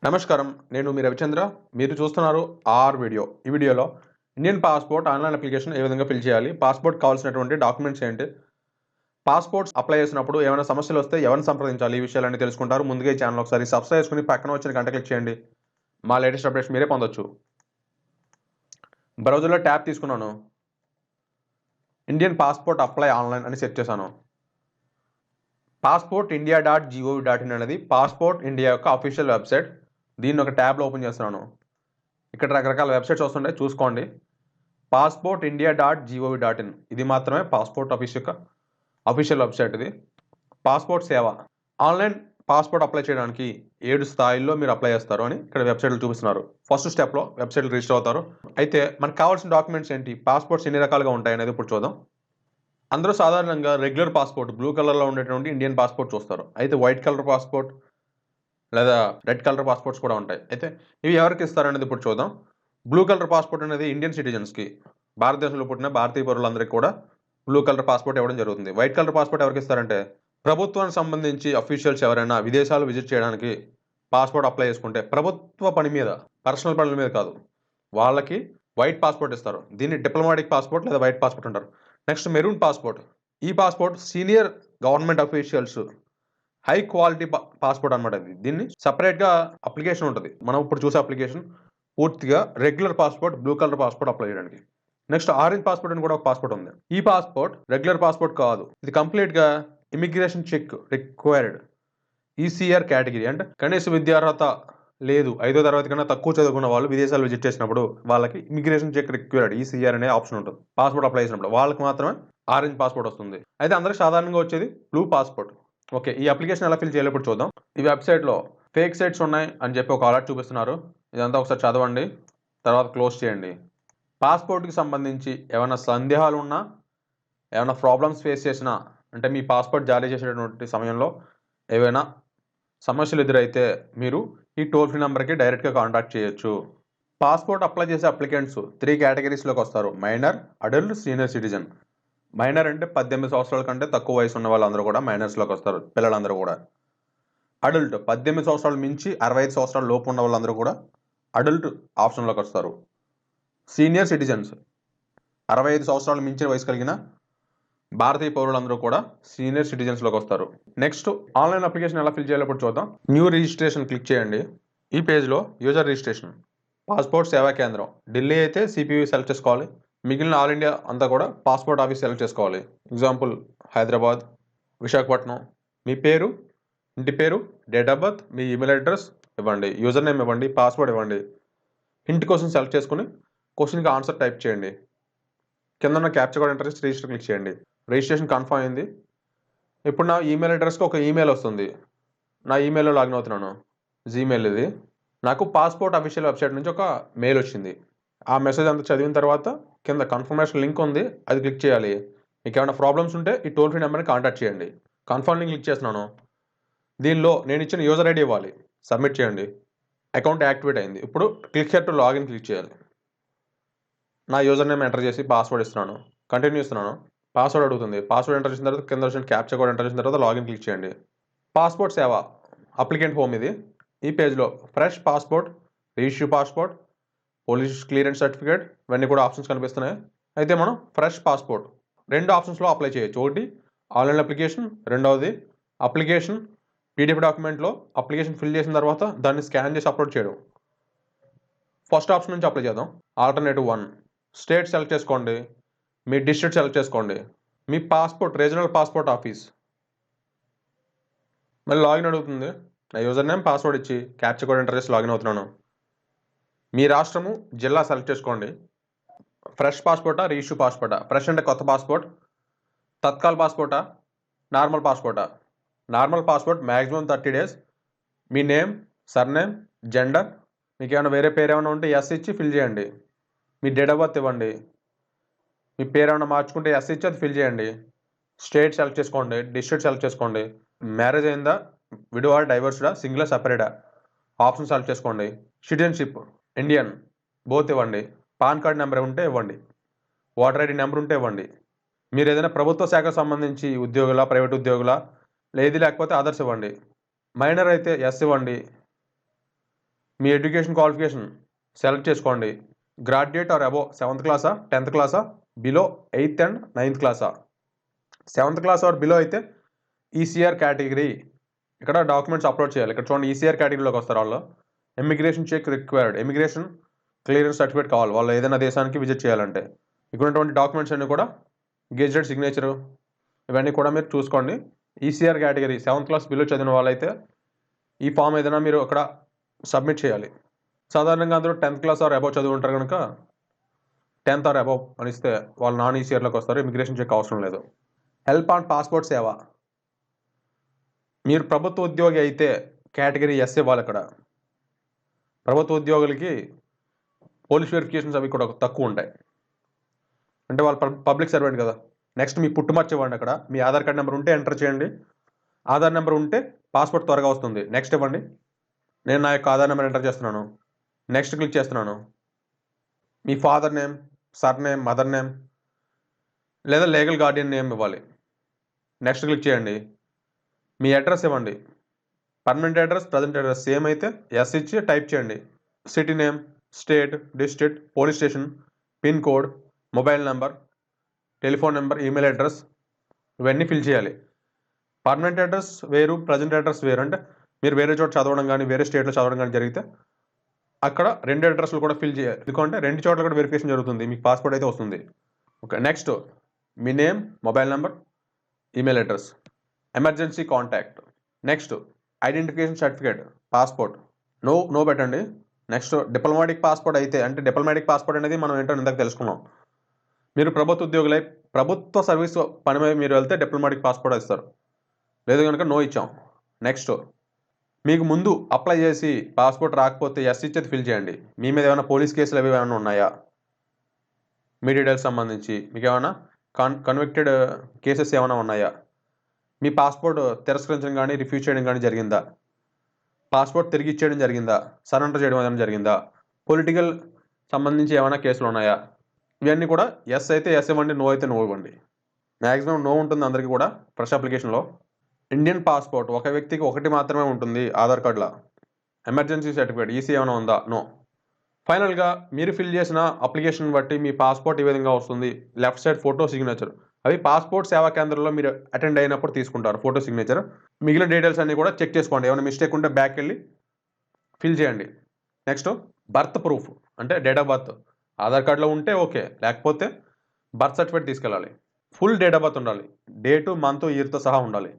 నమస్కారం. నేను మీ రవిచంద్ర. మీరు చూస్తున్నారు ఆర్ వీడియో. ఈ వీడియోలో ఇండియన్ పాస్‌పోర్ట్ ఆన్‌లైన్ అప్లికేషన్ ఏ విధంగా ఫిల్ చేయాలి? పాస్‌పోర్ట్ కావాల్సినటువంటి డాక్యుమెంట్స్ ఏంటి? పాస్‌పోర్ట్స్ అప్లై చేసినప్పుడు ఏమైనా సమస్యలొస్తే ఎవరిని సంప్రదించాలి? ఈ విషయాలన్నీ తెలుసుకుంటారు. ముందుగా ఈ ఛానెల్ ఒకసారి సబ్స్క్రైబ్ చేసుకొని పక్కన వచ్చిన గంట క్లిక్ చేయండి. మా లేటెస్ట్ అప్డేట్స్ మీరే పొందొచ్చు. బ్రౌజర్‌లో ట్యాబ్ తీసుకున్నాను. ఇండియన్ పాస్‌పోర్ట్ అప్లై ఆన్‌లైన్ అని సెర్చ్ చేశాను. పాస్‌పోర్ట్ ఇండియా .gov.in అనేది పాస్‌పోర్ట్ ఇండియా యొక్క అఫీషియల్ వెబ్‌సైట్. దీన్ని ఒక ట్యాబ్‌లో ఓపెన్ చేస్తున్నాను. ఇక్కడ రకరకాల వెబ్‌సైట్స్ వస్తుంటాయి, చూసుకోండి. పాస్‌పోర్ట్ ఇండియా .gov.in ఇది మాత్రమే పాస్‌పోర్ట్ ఆఫీస్ యొక్క అఫీషియల్ వెబ్‌సైట్ ఇది. పాస్‌పోర్ట్ సేవ ఆన్‌లైన్ పాస్‌పోర్ట్ అప్లై చేయడానికి 7 స్థాయిల్లో మీరు అప్లై చేస్తారు అని ఇక్కడ వెబ్‌సైట్‌లో చూపిస్తున్నారు. ఫస్ట్ స్టెప్‌లో వెబ్‌సైట్‌లో రిజిస్టర్ అవుతారు. అయితే మనకు కావాల్సిన డాక్యుమెంట్స్ ఏంటి? పాస్‌పోర్ట్స్ ఎన్ని రకాలుగా ఉంటాయనేది ఇప్పుడు చూద్దాం. అందరూ సాధారణంగా రెగ్యులర్ పాస్‌పోర్ట్ బ్లూ కలర్‌లో ఉండేటువంటి ఇండియన్ పాస్‌పోర్ట్ చూస్తారు. అయితే వైట్ కలర్ పాస్‌పోర్ట్ లేదా రెడ్ కలర్ పాస్‌పోర్ట్స్ కూడా ఉంటాయి. అయితే ఇవి ఎవరికి ఇస్తారనేది ఇప్పుడు చూద్దాం. బ్లూ కలర్ పాస్‌పోర్ట్ అనేది ఇండియన్ సిటిజన్స్‌కి, భారతదేశంలో పుట్టిన భారతీయ పౌరులందరికీ కూడా బ్లూ కలర్ పాస్‌పోర్ట్ ఇవ్వడం జరుగుతుంది. వైట్ కలర్ పాస్‌పోర్ట్ ఎవరికి ఇస్తారంటే ప్రభుత్వానికి సంబంధించి అఫీషియల్స్ ఎవరైనా విదేశాలు విజిట్ చేయడానికి పాస్‌పోర్ట్ అప్లై చేసుకుంటే ప్రభుత్వ పని మీద, పర్సనల్ పనుల మీద కాదు, వాళ్ళకి వైట్ పాస్‌పోర్ట్ ఇస్తారు. దీన్ని డిప్లొమాటిక్ పాస్‌పోర్ట్ లేదా వైట్ పాస్‌పోర్ట్ అంటారు. Next maroon passport. ఈ passport senior government officials high quality passport అనమాట ఇది. దీన్ని సెపరేట్‌గా అప్లికేషన్ ఉంటది. మనం ఇప్పుడు చూసే అప్లికేషన్ పూర్తిగా regular passport, blue colour passport apply చేయడానికి. నెక్స్ట్ ఆరెంజ్ పాస్‌పోర్ట్ అని కూడా ఒక పాస్‌పోర్ట్ ఉంది. ఈ పాస్‌పోర్ట్ రెగ్యులర్ పాస్‌పోర్ట్ కాదు. ఇది కంప్లీట్‌గా immigration check required ECR category, అంటే కనీస విద్యార్హత లేదు, 5వ తరగతి కన్నా తక్కువ చదువుకున్న వాళ్ళు విదేశాలు విజిట్ చేసినప్పుడు వాళ్ళకి ఇమిగ్రేషన్ చెక్ రిక్వైర్డ్ ఈసీఆర్ అనే ఆప్షన్ ఉంటుంది. పాస్‌పోర్ట్ అప్లై చేసినప్పుడు వాళ్ళకి మాత్రమే ఆరెంజ్ పాస్‌పోర్ట్ వస్తుంది. అయితే అందరికి సాధారణంగా వచ్చేది బ్లూ పాస్‌పోర్ట్. ఓకే, ఈ అప్లికేషన్ ఎలా ఫిల్ చేయాలో ఇప్పుడు చూద్దాం. ఈ వెబ్‌సైట్‌లో ఫేక్ సైట్స్ ఉన్నాయి అని చెప్పి ఒక అలర్ట్ చూపిస్తున్నారు. ఇదంతా ఒకసారి చదవండి, తర్వాత క్లోజ్ చేయండి. పాస్‌పోర్ట్‌కి సంబంధించి ఏమైనా సందేహాలు ఉన్నా, ఏమైనా ప్రాబ్లమ్స్ ఫేస్ చేసినా, అంటే మీ పాస్‌పోర్ట్ జారీ చేసేటటువంటి సమయంలో ఏవైనా సమస్యలు ఎదురైతే మీరు ఈ టోల్ ఫ్రీ నెంబర్‌కి డైరెక్ట్‌గా కాంటాక్ట్ చేయొచ్చు. పాస్‌పోర్ట్ అప్లై చేసే అప్లికెంట్స్ 3 కేటగిరీస్‌లోకి వస్తారు. Minor, adult, senior citizen. Minor అంటే 18 సంవత్సరాల కంటే తక్కువ వయసు ఉన్న వాళ్ళందరూ కూడా మైనర్స్‌లోకి వస్తారు, పిల్లలందరూ కూడా. అడల్ట్ 18 సంవత్సరాలు మించి 65 సంవత్సరాల లోపు ఉన్న వాళ్ళందరూ కూడా అడల్ట్ ఆప్షన్‌లోకి వస్తారు. సీనియర్ సిటిజన్స్ 65 సంవత్సరాలు మించిన వయసు కలిగిన భారతీయ పౌరులందరూ కూడా సీనియర్ సిటిజన్స్‌లోకి వస్తారు. నెక్స్ట్ ఆన్‌లైన్ అప్లికేషన్ ఎలా ఫిల్ చేయాలో ఇప్పుడు చూద్దాం. న్యూ రిజిస్ట్రేషన్ క్లిక్ చేయండి. ఈ పేజ్‌లో యూజర్ రిజిస్ట్రేషన్, పాస్‌పోర్ట్ సేవా కేంద్రం, ఢిల్లీ అయితే సిపివి సెలెక్ట్ చేసుకోవాలి. మిగిలిన ఆల్ ఇండియా అంతా కూడా పాస్‌పోర్ట్ ఆఫీస్ సెలెక్ట్ చేసుకోవాలి. ఎగ్జాంపుల్ హైదరాబాద్, విశాఖపట్నం. మీ పేరు, ఇంటి పేరు, date of birth, me email address ఇవ్వండి, యూజర్ నేమ్ ఇవ్వండి, పాస్వర్డ్ ఇవ్వండి. హింట్ క్వశ్చన్ సెలెక్ట్ చేసుకుని క్వశ్చన్‌కి ఆన్సర్ టైప్ చేయండి. కింద ఉన్న క్యాప్చా కోడ్ ఎంటర్ చేసి రిజిస్టర్ క్లిక్ చేయండి. రిజిస్ట్రేషన్ కన్ఫర్మ్ అయింది. ఇప్పుడు నా ఈమెయిల్ అడ్రస్‌కి ఒక ఈమెయిల్ వస్తుంది. నా ఈమెయిల్‌లో లాగిన్ అవుతున్నాను. జీమెయిల్ ఇది. నాకు పాస్‌పోర్ట్ అఫీషియల్ వెబ్‌సైట్ నుంచి ఒక మెయిల్ వచ్చింది. ఆ మెసేజ్ అంతా చదివిన తర్వాత కింద కన్ఫర్మేషన్ లింక్ ఉంది, అది క్లిక్ చేయాలి. మీకు ఏమైనా ప్రాబ్లమ్స్ ఉంటే ఈ టోల్ ఫ్రీ నెంబర్‌ని కాంటాక్ట్ చేయండి. కన్ఫర్మ్ లింక్ క్లిక్ చేస్తున్నాను. దీనిలో నేను ఇచ్చిన యూజర్ ఐడి ఇవ్వాలి. సబ్మిట్ చేయండి. అకౌంట్ యాక్టివేట్ అయింది. ఇప్పుడు click here to login click చేయాలి. నా యూజర్ నేమ్ ఎంటర్ చేసి పాస్వర్డ్ ఇస్తున్నాను. కంటిన్యూ ఇస్తున్నాను. పాస్వర్డ్ అడుగుతుంది. పాస్వర్డ్ ఎంటర్ చేసిన తర్వాత కింద వచ్చిన క్యాప్చా కోడ్ ఎంటర్ చేసిన తర్వాత లాగిన్ క్లిక్ చేయండి. పాస్‌పోర్ట్ సేవ అప్లికెంట్ హోమ్ ఇది. ఈ పేజ్‌లో fresh passport, reissue passport, police clearance certificate ఇవన్నీ కూడా ఆప్షన్స్ కనిపిస్తున్నాయి. అయితే మనం ఫ్రెష్ పాస్‌పోర్ట్ 2 ఆప్షన్స్‌లో అప్లై చేయొచ్చు. ఒకటి ఆన్‌లైన్ అప్లికేషన్, రెండవది అప్లికేషన్ పీడీఎఫ్ డాక్యుమెంట్‌లో అప్లికేషన్ ఫిల్ చేసిన తర్వాత దాన్ని స్కాన్ చేసి అప్లోడ్ చేయడం. ఫస్ట్ ఆప్షన్ నుంచి అప్లై చేద్దాం. ఆల్టర్నేటివ్ 1 స్టేట్ సెలెక్ట్ చేసుకోండి. మీ డిస్ట్రిక్ట్ సెలెక్ట్ చేసుకోండి. మీ పాస్‌పోర్ట్ రీజనల్ పాస్‌పోర్ట్ ఆఫీస్. మళ్ళీ లాగిన్ అడుగుతుంది. నా యూజర్ నేమ్, పాస్వర్డ్ ఇచ్చి క్యాప్చా కోడ్ ఎంటర్ చేసి లాగిన్ అవుతున్నాను. మీ రాష్ట్రము, జిల్లా సెలెక్ట్ చేసుకోండి. ఫ్రెష్ పాస్‌పోర్టా, రీఇష్యూ పాస్‌పోర్టా? ఫ్రెష్ అంటే కొత్త పాస్‌పోర్ట్. తత్కాల్ పాస్‌పోర్టా, నార్మల్ పాస్‌పోర్టా? Normal passport maximum 30 days. మీ నేమ్, సర్‌నేమ్, జెండర్, మీకేమైనా వేరే పేరేమైనా ఉంటే యెస్ ఇచ్చి ఫిల్ చేయండి. మీ డేట్ ఆఫ్ బర్త్ ఇవ్వండి. మీ పేరేమైనా మార్చుకుంటే యెస్ ఇచ్చి అది ఫిల్ చేయండి. స్టేట్ సెలెక్ట్ చేసుకోండి. డిస్ట్రిక్ట్ సెలెక్ట్ చేసుకోండి. మ్యారేజ్ అయిందా, విడోవా, డైవర్స్డా, సింగిలా, సెపరేటా? ఆప్షన్ సెలెక్ట్ చేసుకోండి. సిటిజన్‌షిప్ ఇండియన్ బోత్ ఇవ్వండి. పాన్ కార్డ్ నెంబర్ ఉంటే ఇవ్వండి. ఓటర్ ఐడీ నెంబర్ ఉంటే ఇవ్వండి. మీరు ఏదైనా ప్రభుత్వ శాఖకు సంబంధించి ఉద్యోగులా, ప్రైవేట్ ఉద్యోగులా, లేదు లేకపోతే అదర్స్ ఇవ్వండి. మైనర్ అయితే యెస్ ఇవ్వండి. మీ ఎడ్యుకేషన్ క్వాలిఫికేషన్ సెలెక్ట్ చేసుకోండి. గ్రాడ్యుయేట్ ఆర్ అబోవ్ 7th క్లాసా, 10th క్లాసా, బిలో 8th అండ్ 9th క్లాసా. 7th క్లాస్ ఆర్ బిలో అయితే ఈసీఆర్ కేటగిరీ, ఇక్కడ డాక్యుమెంట్స్ అప్లోడ్ చేయాలి. ఇక్కడ చూడండి, ఈసీఆర్ కేటగిరీలోకి వస్తారు వాళ్ళు. Immigration check required, immigration clearance certificate కావాలి వాళ్ళు ఏదైనా దేశానికి విజిట్ చేయాలంటే. ఇక్కడ ఉన్నటువంటి డాక్యుమెంట్స్ అన్నీ కూడా గెజెటెడ్ సిగ్నేచరు ఇవన్నీ కూడా మీరు చూసుకోండి. ECR category 7th class below చదివిన వాళ్ళైతే ఈ ఫామ్ ఏదైనా మీరు అక్కడ సబ్మిట్ చేయాలి. సాధారణంగా అందరూ 10th క్లాస్ ఆర్ అబోవ్ చదివి ఉంటారు కనుక 10th ఆర్ అబోవ్ అని ఇస్తే వాళ్ళు నాన్ ఈసీఆర్లోకి వస్తారు. ఇమిగ్రేషన్ చెక్ అవసరం లేదు. హెల్ప్ ఆన్ పాస్పోర్ట్ సేవ, మీరు ప్రభుత్వ ఉద్యోగి అయితే కేటగిరీ ఎస్ ఇవ్వాలి. ఇక్కడ ప్రభుత్వ ఉద్యోగులకి పోలీస్ వెరిఫికేషన్స్ అవి కూడా తక్కువ ఉంటాయి, అంటే వాళ్ళు పబ్లిక్ సర్వెంట్ కదా. నెక్స్ట్ మీ పుట్టుమచ్చ ఇవ్వండి. అక్కడ మీ ఆధార్ కార్డ్ నెంబర్ ఉంటే ఎంటర్ చేయండి. ఆధార్ నెంబర్ ఉంటే పాస్పోర్ట్ త్వరగా వస్తుంది. నెక్స్ట్ ఇవ్వండి. నేను నా యొక్క ఆధార్ నెంబర్ ఎంటర్ చేస్తున్నాను. నెక్స్ట్ క్లిక్ చేస్తున్నాను. మీ father name, surname, mother name లేదా లీగల్ గార్డియన్ నేమ్ ఇవ్వాలి. నెక్స్ట్ క్లిక్ చేయండి. మీ అడ్రస్ ఇవ్వండి. Permanent address, present address same అయితే ఎస్ ఇచ్చి టైప్ చేయండి. City name, state, district, police station, pin code, mobile number, telephone number, email address ఇవన్నీ fill చేయాలి. పర్మనెంట్ అడ్రస్ వేరు, ప్రజెంట్ అడ్రస్ వేరు. అంటే మీరు వేరే చోట చదవడం కానీ వేరే స్టేట్లో చదవడం కానీ జరిగితే అక్కడ 2 అడ్రస్లు కూడా ఫిల్ చేయాలి. ఎందుకంటే 2 చోట్ల కూడా వెరిఫికేషన్ జరుగుతుంది, మీకు పాస్పోర్ట్ అయితే వస్తుంది. ఓకే, నెక్స్ట్ మీ name, mobile number, email address, emergency contact. Next identification certificate, passport no పెట్టండి. నెక్స్ట్ డిప్లొమాటిక్ పాస్పోర్ట్ అయితే, అంటే డిప్లొమాటిక్ పాస్పోర్ట్ అనేది మనం ఏంటో ఇందాక తెలుసుకున్నాం. మీరు ప్రభుత్వ ఉద్యోగులై ప్రభుత్వ సర్వీస్ పని మీద మీరు వెళ్తే డిప్లొమాటిక్ పాస్పోర్ట్ ఇస్తారు, లేదు కనుక నో ఇచ్చాం. నెక్స్ట్ మీకు ముందు అప్లై చేసి పాస్పోర్ట్ రాకపోతే ఎస్ ఇచ్చేది ఫిల్ చేయండి. మీ మీద ఏమైనా పోలీస్ కేసులు అవి ఏమైనా ఉన్నాయా, మీ డీటెయిల్స్ సంబంధించి మీకు ఏమైనా కన్విక్టెడ్ కేసెస్ ఏమైనా ఉన్నాయా, మీ పాస్పోర్ట్ తిరస్కరించడం కానీ రిఫ్యూజ్ చేయడం కానీ జరిగిందా, పాస్పోర్ట్ తిరిగి ఇచ్చేయడం జరిగిందా, సరెండర్ చేయడం ఏమైనా జరిగిందా, పొలిటికల్ సంబంధించి ఏమైనా కేసులు ఉన్నాయా, ఇవన్నీ కూడా ఎస్ అయితే ఎస్ ఇవ్వండి, నో అయితే నో ఇవ్వండి. మ్యాక్సిమం నో ఉంటుంది అందరికీ కూడా ఫ్రెష్ అప్లికేషన్లో. ఇండియన్ పాస్పోర్ట్ ఒక వ్యక్తికి ఒకటి మాత్రమే ఉంటుంది ఆధార్ కార్డులో. ఎమర్జెన్సీ సర్టిఫికేట్ ఈసీ ఏమైనా ఉందా, నో. ఫైనల్గా మీరు ఫిల్ చేసిన అప్లికేషన్ బట్టి మీ పాస్పోర్ట్ ఈ విధంగా వస్తుంది. లెఫ్ట్ సైడ్ ఫోటో, సిగ్నేచర్ అవి పాస్పోర్ట్ సేవా కేంద్రంలో మీరు అటెండ్ అయినప్పుడు తీసుకుంటారు ఫోటో, సిగ్నేచర్. మిగిలిన డీటెయిల్స్ అన్నీ కూడా చెక్ చేసుకోండి. ఏమైనా మిస్టేక్ ఉంటే బ్యాక్ వెళ్ళి ఫిల్ చేయండి. నెక్స్ట్ బర్త్ ప్రూఫ్, అంటే డేట్ ఆఫ్ బర్త్ ఆధార్ కార్డులో ఉంటే ఓకే, లేకపోతే బర్త్ సర్టిఫికేట్ తీసుకెళ్ళాలి. ఫుల్ డేట్ ఆఫ్ బర్త్ ఉండాలి, డేటు, మంత్, ఇయర్తో సహా ఉండాలి.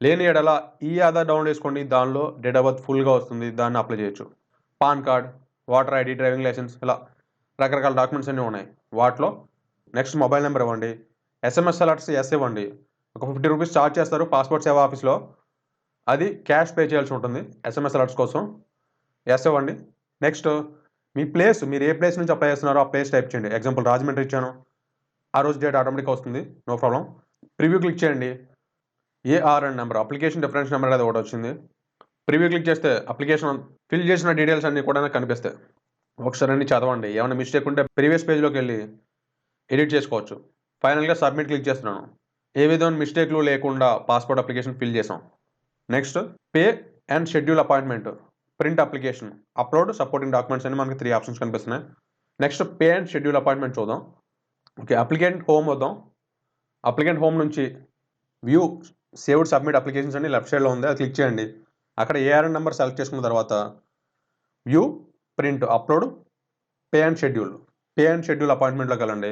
లేని ఎడల ఈ ఆధార్ డౌన్లోడ్ చేసుకోండి, దానిలో డేట్ ఆఫ్ బర్త్ ఫుల్గా వస్తుంది, దాన్ని అప్లై చేయొచ్చు. PAN card, voter ID, driving licence ఇలా రకరకాల డాక్యుమెంట్స్ అన్నీ ఉన్నాయి వాటిలో. నెక్స్ట్ మొబైల్ నెంబర్ ఇవ్వండి. ఎస్ఎంఎస్ అలర్ట్స్ ఎస్ ఇవ్వండి. ఒక 50 రూపీస్ ఛార్జ్ చేస్తారు పాస్పోర్ట్ సేవా ఆఫీస్లో, అది క్యాష్ పే చేయాల్సి ఉంటుంది ఎస్ఎంఎస్ అలర్ట్స్ కోసం. ఎస్ ఇవ్వండి. నెక్స్ట్ మీ ప్లేస్, మీరు ఏ ప్లేస్ నుంచి అప్లై చేస్తున్నారో ఆ ప్లేస్ టైప్ చేయండి. ఎగ్జాంపుల్ రాజమండ్రి ఇచ్చాను, ఆ రోజు డేట్ ఆటోమేటిక్గా వస్తుంది, నో ప్రాబ్లం. ప్రివ్యూ క్లిక్ చేయండి. ARN number, application difference number అనేది ఒకటి వచ్చింది. ప్రివ్యూ క్లిక్ చేస్తే అప్లికేషన్ ఫిల్ చేసిన డీటెయిల్స్ అన్నీ కూడా కనిపిస్తాయి. ఒకసారి అన్ని చదవండి, ఏమైనా మిస్టేక్ ఉంటే ప్రీవియస్ పేజ్లోకి వెళ్ళి ఎడిట్ చేసుకోవచ్చు. ఫైనల్గా సబ్మిట్ క్లిక్ చేస్తున్నాను. ఏ విధమైన మిస్టేక్లు లేకుండా పాస్పోర్ట్ అప్లికేషన్ ఫిల్ చేసాం. Next pay and schedule appointment, print application, upload, supporting documents అని మనకి 3 ఆప్షన్స్ కనిపిస్తున్నాయి. Next pay and schedule appointment చూద్దాం. ఓకే, అప్లికెంట్ హోమ్ వద్దాం. అప్లికెంట్ హోమ్ నుంచి వ్యూ సేవ్డ్ సబ్మిట్ అప్లికేషన్స్ అని లెఫ్ట్ సైడ్లో ఉంది, అది క్లిక్ చేయండి. అక్కడ ఏఆర్ఎన్ నెంబర్ సెలెక్ట్ చేసుకున్న తర్వాత view, print, upload, pay and schedule అపాయింట్మెంట్లోకి వెళ్ళండి.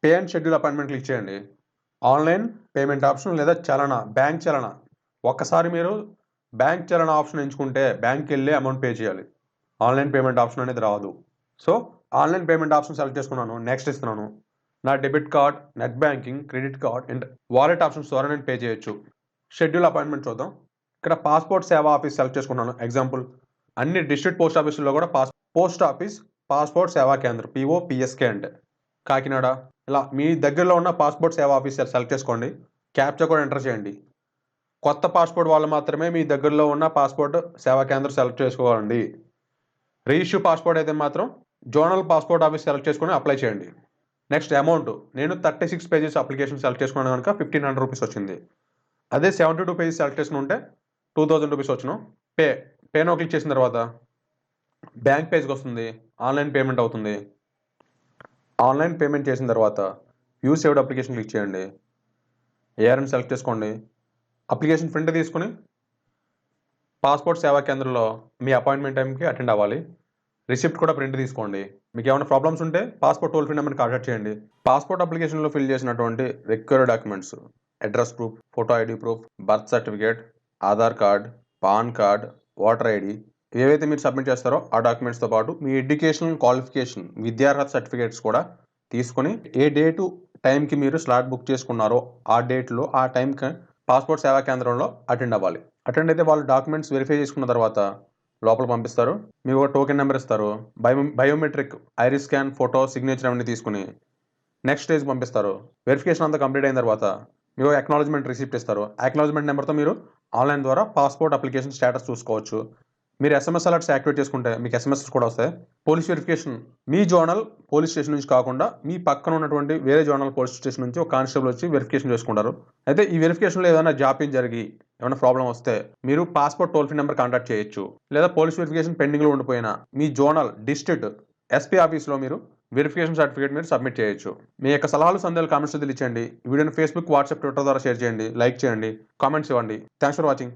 Pay and schedule appointment click చేయండి. ఆన్లైన్ పేమెంట్ ఆప్షన్ లేదా చలన, బ్యాంక్ చలన. ఒక్కసారి మీరు బ్యాంక్ చలన ఆప్షన్ ఎంచుకుంటే బ్యాంక్కి వెళ్ళి అమౌంట్ పే చేయాలి, ఆన్లైన్ పేమెంట్ ఆప్షన్ అనేది రాదు. So online payment option select చేసుకున్నాను, నెక్స్ట్ ఇస్తున్నాను. నా debit card, net banking, credit card and wallet options ద్వారా నేను పే చేయొచ్చు. షెడ్యూల్ అపాయింట్మెంట్ చూద్దాం. ఇక్కడ పాస్పోర్ట్ సేవా ఆఫీస్ సెలెక్ట్ చేసుకున్నాను. ఎగ్జాంపుల్ అన్ని డిస్ట్రిక్ట్ పోస్ట్ ఆఫీసుల్లో కూడా పోస్ట్ ఆఫీస్ పాస్పోర్ట్ సేవా కేంద్రం, పిఓపిఎస్కే అంటే కాకినాడ. ఇలా మీ దగ్గరలో ఉన్న పాస్పోర్ట్ సేవా ఆఫీస్ సెలెక్ట్ చేసుకోండి. క్యాప్చా కూడా ఎంటర్ చేయండి. కొత్త పాస్పోర్ట్ వాళ్ళు మాత్రమే మీ దగ్గరలో ఉన్న పాస్పోర్ట్ సేవా కేంద్రం సెలెక్ట్ చేసుకోవాలండి. రీఇష్యూ పాస్పోర్ట్ అయితే మాత్రం జోనల్ పాస్పోర్ట్ ఆఫీస్ సెలెక్ట్ చేసుకొని అప్లై చేయండి. నెక్స్ట్ అమౌంట్, నేను 36 పేజెస్ అప్లికేషన్ సెలెక్ట్ చేసుకున్నాను కనుక 1500 రూపీస్ వచ్చింది. అదే 72 పేజెస్ సెలెక్ట్ చేసుకుని ఉంటే 2000 రూపీస్ వచ్చును. పే నో క్లిక్ చేసిన తర్వాత బ్యాంక్ పేజ్కి వస్తుంది, ఆన్లైన్ పేమెంట్ అవుతుంది. ఆన్లైన్ పేమెంట్ చేసిన తర్వాత వ్యూ సేవ్డ్ అప్లికేషన్ క్లిక్ చేయండి. ఏఆర్ఎన్ సెలెక్ట్ చేసుకోండి. అప్లికేషన్ ప్రింట్ తీసుకుని పాస్పోర్ట్ సేవా కేంద్రంలో మీ అపాయింట్మెంట్ టైంకి అటెండ్ అవ్వాలి. రిసిప్ట్ కూడా ప్రింట్ తీసుకోండి. మీకు ఏమైనా ప్రాబ్లమ్స్ ఉంటే పాస్పోర్ట్ టోల్ ఫ్రీ నెంబర్ని కాంటాక్ట్ చేయండి. పాస్పోర్ట్ అప్లికేషన్లో ఫిల్ చేసినటువంటి required documents address proof, photo ID proof, birth certificate, Aadhaar card, pan card, voter ID ఏవైతే మీరు సబ్మిట్ చేస్తారో ఆ డాక్యుమెంట్స్తో పాటు మీ ఎడ్యుకేషనల్ క్వాలిఫికేషన్ విద్యార్హత సర్టిఫికేట్స్ కూడా తీసుకొని ఏ డేటు టైంకి మీరు స్లాట్ బుక్ చేసుకున్నారో ఆ డేట్లో ఆ టైంకి పాస్పోర్ట్ సేవా కేంద్రంలో అటెండ్ అవ్వాలి. అటెండ్ అయితే వాళ్ళు డాక్యుమెంట్స్ వెరిఫై చేసుకున్న తర్వాత లోపల పంపిస్తారు. మీకు ఒక టోకెన్ నెంబర్ ఇస్తారు. Biometric iris scan, photo, signature అవన్నీ తీసుకుని నెక్స్ట్ స్టేజ్ పంపిస్తారు. వెరిఫికేషన్ అంతా కంప్లీట్ అయిన తర్వాత మీకు అక్నాలజ్మెంట్ రిసిప్ట్ ఇస్తారు. అక్నాలజ్మెంట్ నెంబర్తో మీరు ఆన్లైన్ ద్వారా పాస్పోర్ట్ అప్లికేషన్ స్టేటస్ చూసుకోవచ్చు. మీరు ఎస్ఎంఎస్ అలర్ట్స్ యాక్టివేట్ చేసుకుంటే మీకు ఎస్ఎంఎస్ కూడా వస్తాయి. పోలీస్ వెరిఫికేషన్ మీ జోనల్ పోలీస్ స్టేషన్ నుంచి కాకుండా మీ పక్కన ఉన్నటువంటి వేరే జోనల్ పోలీస్ స్టేషన్ నుంచి ఒక కానిస్టేబుల్ వచ్చి వెరిఫికేషన్ చేసుకుంటారు. అయితే ఈ వెరిఫికేషన్లో ఏదైనా జాప్యం జరిగి ఏమైనా ప్రాబ్లం వస్తే మీరు passport toll free number contact చేయొచ్చు. లేదా పోలీస్ వెరిఫికేషన్ పెండింగ్లో ఉండిపోయినా మీ జోనల్ డిస్ట్రిక్ట్ ఎస్పీ ఆఫీస్లో మీరు వెరిఫికేషన్ సర్టిఫికేట్ మీరు సబ్మిట్ చేయొచ్చు. మీ యొక్క సలహాలు సందేహాలు కామెంట్స్ తెలియచేయండి. ఈ వీడియోని ఫేస్బుక్, వాట్సాప్, ట్విట్టర్ ద్వారా షేర్ చేయండి, లైక్ చేయండి, కామెంట్స్ ఇవ్వండి. Thanks for watching.